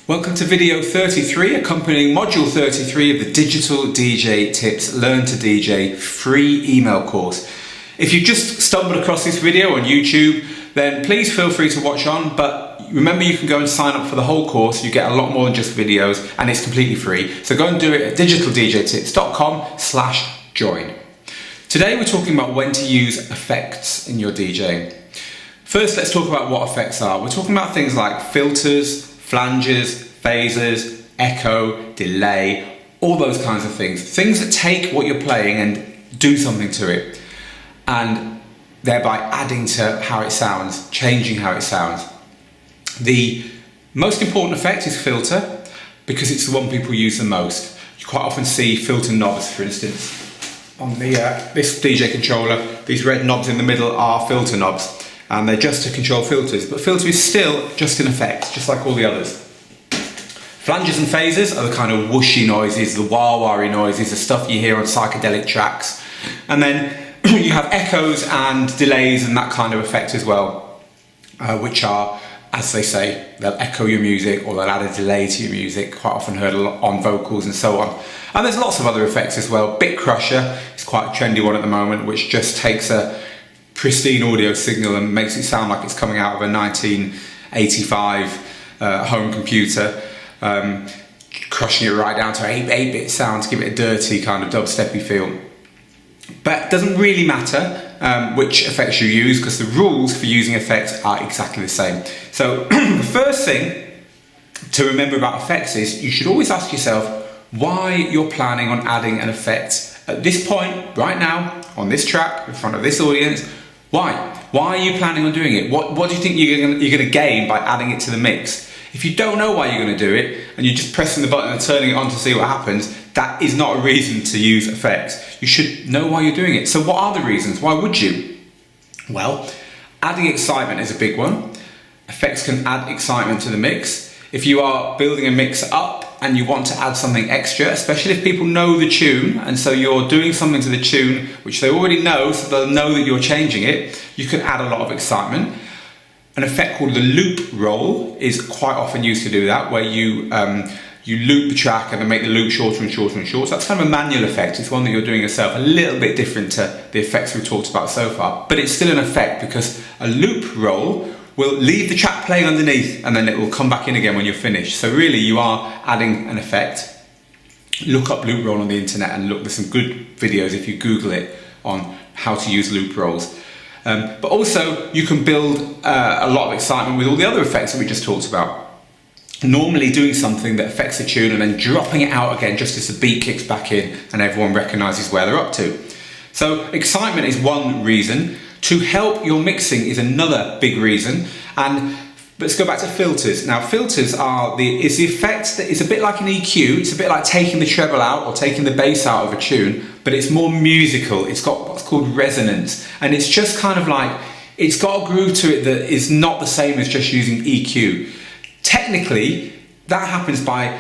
Welcome to video 33, accompanying module 33 of the Digital DJ Tips Learn to DJ free email course. If you've just stumbled across this video on YouTube, then please feel free to watch on, but remember you can go and sign up for the whole course. You get a lot more than just videos and it's completely free. So go and do it at digitaldjtips.com/join. Today we're talking about when to use effects in your DJing. First, let's talk about what effects are. We're talking about things like filters, flanges, phasers, echo, delay, all those kinds of things. Things that take what you're playing and do something to it, and thereby adding to how it sounds, changing how it sounds. The most important effect is filter, because it's the one people use the most. You quite often see filter knobs, for instance. On this DJ controller, these red knobs in the middle are filter knobs, and they're just to control filters, but filter is still just an effect, just like all the others. Flanges and phasers are the kind of whooshy noises, the wah-wah-y noises, the stuff you hear on psychedelic tracks. And then you have echoes and delays and that kind of effect as well, which are, as they say, they'll echo your music or they'll add a delay to your music, quite often heard a lot on vocals and so on. And there's lots of other effects as well. Bit crusher is quite a trendy one at the moment, which just takes a pristine audio signal and makes it sound like it's coming out of a 1985 home computer, crushing it right down to 8-bit sound to give it a dirty kind of dubsteppy feel. But it doesn't really matter which effects you use, because the rules for using effects are exactly the same. So the first thing to remember about effects is you should always ask yourself why you're planning on adding an effect at this point, right now, on this track, in front of this audience. Why? Why are you planning on doing it? What do you think you're going to gain by adding it to the mix? If you don't know why you're going to do it, and you're just pressing the button and turning it on to see what happens, that is not a reason to use effects. You should know why you're doing it. So what are the reasons? Why would you? Well, adding excitement is a big one. Effects can add excitement to the mix. If you are building a mix up and you want to add something extra, especially if people know the tune, and so you're doing something to the tune which they already know, so they'll know that you're changing it, you can add a lot of excitement. An effect called the loop roll is quite often used to do that, where you loop the track and then make the loop shorter and shorter and shorter. So that's kind of a manual effect. It's one that you're doing yourself, a little bit different to the effects we've talked about so far, but it's still an effect, because a loop roll will leave the track playing underneath and then it will come back in again when you're finished. So really you are adding an effect. Look up loop roll on the internet and look, there's some good videos if you Google it on how to use loop rolls. But also you can build a lot of excitement with all the other effects that we just talked about. Normally doing something that affects the tune and then dropping it out again just as the beat kicks back in and everyone recognises where they're up to. So excitement is one reason. To help your mixing is another big reason. And let's go back to filters. Now filters are the effect that is a bit like an EQ. It's a bit like taking the treble out or taking the bass out of a tune, but it's more musical. It's got what's called resonance, and it's just kind of like, it's got a groove to it that is not the same as just using EQ. Technically, that happens by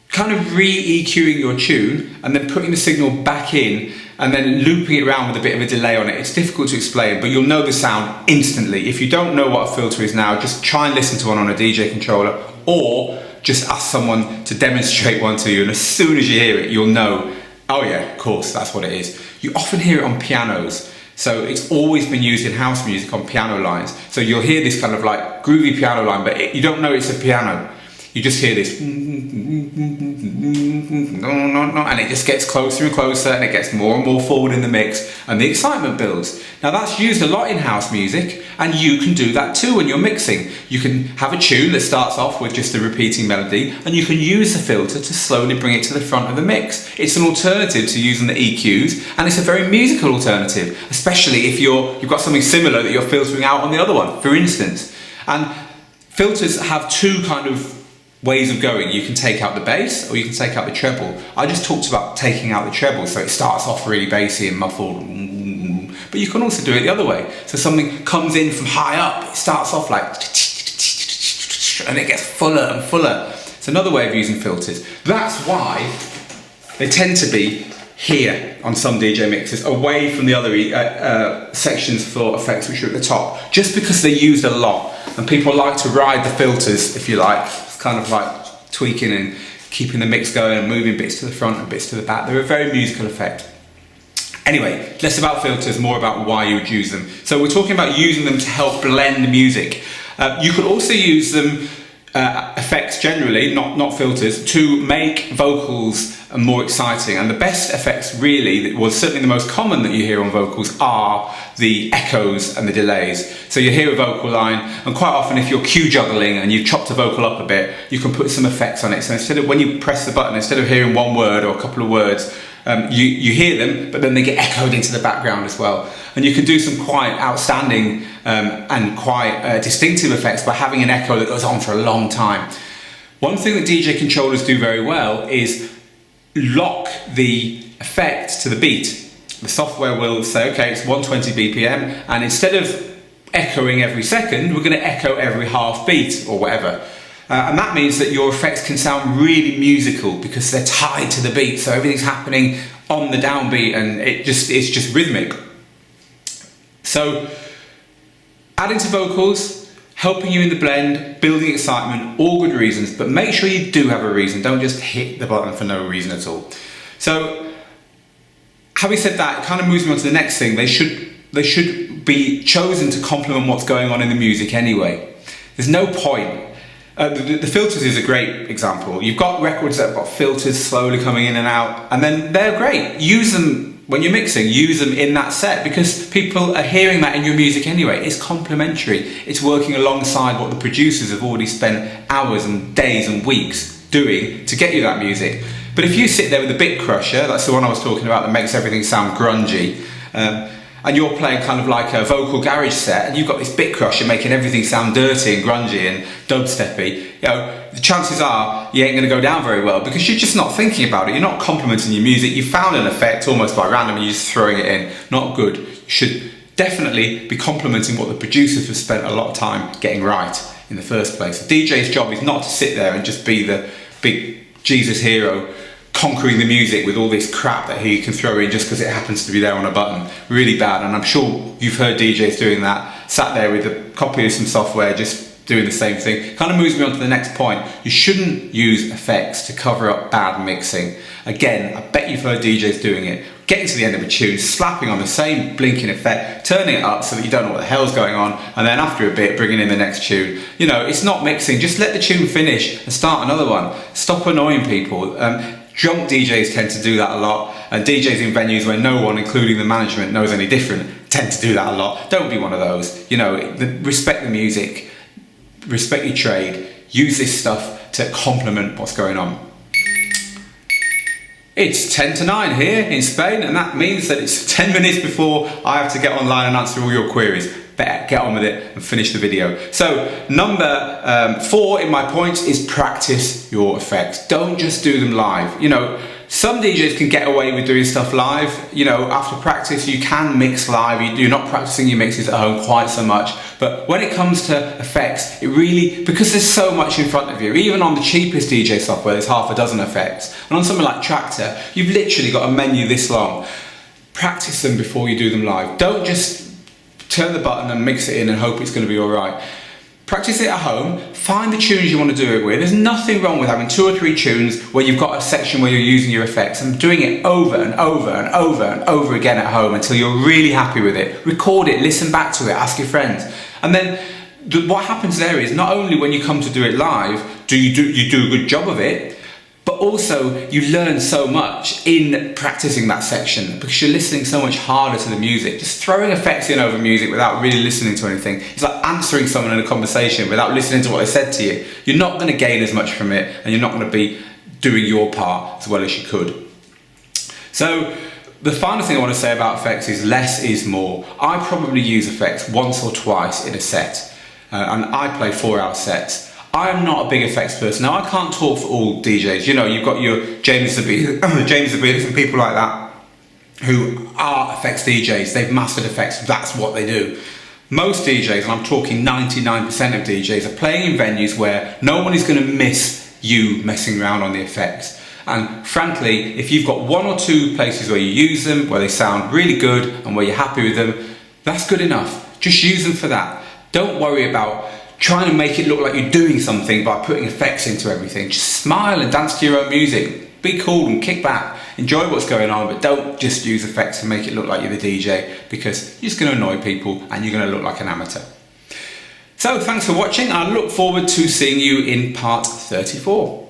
kind of re-EQing your tune and then putting the signal back in and then looping it around with a bit of a delay on it. It's difficult to explain, but you'll know the sound instantly. If you don't know what a filter is now, just try and listen to one on a DJ controller, or just ask someone to demonstrate one to you, and as soon as you hear it, you'll know, oh yeah, of course, that's what it is. You often hear it on pianos. So it's always been used in house music on piano lines. So you'll hear this kind of like groovy piano line, but you don't know it's a piano. You just hear this, and it just gets closer and closer, and it gets more and more forward in the mix, and the excitement builds. Now that's used a lot in house music, and you can do that too when you're mixing. You can have a tune that starts off with just a repeating melody, and you can use the filter to slowly bring it to the front of the mix. It's an alternative to using the EQs, and it's a very musical alternative, especially if you've got something similar that you're filtering out on the other one, for instance. And filters have two kind of ways of going. You can take out the bass or you can take out the treble. I just talked about taking out the treble, so it starts off really bassy and muffled, but you can also do it the other way. So something comes in from high up, it starts off like, and it gets fuller and fuller. It's another way of using filters. That's why they tend to be here on some DJ mixes, away from the other sections for effects which are at the top, just because they're used a lot and people like to ride the filters, if you like. It's kind of like tweaking and keeping the mix going and moving bits to the front and bits to the back. They're a very musical effect. Anyway, less about filters, more about why you would use them. So we're talking about using them to help blend music. You could also use them, effects generally, not filters, to make vocals more exciting. And the best effects really, well, certainly the most common that you hear on vocals, are the echoes and the delays. So you hear a vocal line, and quite often if you're cue juggling and you've chopped a vocal up a bit, you can put some effects on it. So instead of, when you press the button, instead of hearing one word or a couple of words, you hear them, but then they get echoed into the background as well. And you can do some quite outstanding and quite distinctive effects by having an echo that goes on for a long time. One thing that DJ controllers do very well is lock the effect to the beat. The software will say, okay, it's 120 BPM, and instead of echoing every second, we're going to echo every half beat or whatever. And that means that your effects can sound really musical because they're tied to the beat, so everything's happening on the downbeat and it's just rhythmic. So adding to vocals, helping you in the blend, building excitement, all good reasons, but make sure you do have a reason. Don't just hit the button for no reason at all. So having said that, it kind of moves me on to the next thing. They should be chosen to complement what's going on in the music anyway. There's no point. The filters is a great example. You've got records that have got filters slowly coming in and out, and then they're great. Use them when you're mixing, use them in that set, because people are hearing that in your music anyway. It's complementary. It's working alongside what the producers have already spent hours and days and weeks doing to get you that music. But if you sit there with a bit crusher, that's the one I was talking about that makes everything sound grungy, and you're playing kind of like a vocal garage set, and you've got this bit crusher making everything sound dirty and grungy and dubsteppy, you know, the chances are you ain't going to go down very well because you're just not thinking about it. You're not complimenting your music. You found an effect almost by random and you're just throwing it in. Not good. You should definitely be complimenting what the producers have spent a lot of time getting right in the first place. The DJ's job is not to sit there and just be the big Jesus hero conquering the music with all this crap that he can throw in just because it happens to be there on a button. Really bad, and I'm sure you've heard DJs doing that, sat there with a copy of some software just doing the same thing. Kind of moves me on to the next point. You shouldn't use effects to cover up bad mixing. Again, I bet you've heard DJs doing it. Getting to the end of a tune, slapping on the same blinking effect, turning it up so that you don't know what the hell's going on, and then after a bit bringing in the next tune. You know, it's not mixing. Just let the tune finish and start another one. Stop annoying people. Drunk DJs tend to do that a lot, and DJs in venues where no one, including the management, knows any different, tend to do that a lot. Don't be one of those. You know, respect the music, respect your trade, use this stuff to complement what's going on. It's 10 to 9 here in Spain, and that means that it's 10 minutes before I have to get online and answer all your queries. Better get on with it and finish the video. So number 4 in my points is practice your effects. Don't just do them live. You know, some DJs can get away with doing stuff live. You know, after practice you can mix live. You're not practicing your mixes at home quite so much. But when it comes to effects, it really, because there's so much in front of you, even on the cheapest DJ software there's half a dozen effects, and on something like Tractor you've literally got a menu this long. Practice them before you do them live. Don't just turn the button and mix it in and hope it's going to be alright. Practice it at home, find the tunes you want to do it with. There's nothing wrong with having 2 or 3 tunes where you've got a section where you're using your effects and doing it over and over and over and over again at home until you're really happy with it. Record it, listen back to it, ask your friends. And then what happens there is not only when you come to do it live do you do a good job of it, but also you learn so much in practicing that section because you're listening so much harder to the music. Just throwing effects in over music without really listening to anything, it's like answering someone in a conversation without listening to what they said to you. You're not going to gain as much from it, and you're not going to be doing your part as well as you could. So the final thing I want to say about effects is less is more. I probably use effects once or twice in a set, and I play 4-hour sets. I'm not a big effects person. Now, I can't talk for all DJs. You know, you've got your James Zabilas and people like that who are effects DJs. They've mastered effects. That's what they do. Most DJs, and I'm talking 99% of DJs, are playing in venues where no one is going to miss you messing around on the effects. And frankly, if you've got 1 or 2 places where you use them, where they sound really good and where you're happy with them, that's good enough. Just use them for that. Don't worry about trying to make it look like you're doing something by putting effects into everything. Just smile and dance to your own music. Be cool and kick back. Enjoy what's going on, but don't just use effects to make it look like you're the DJ, because you're just going to annoy people and you're going to look like an amateur. So thanks for watching. I look forward to seeing you in part 34.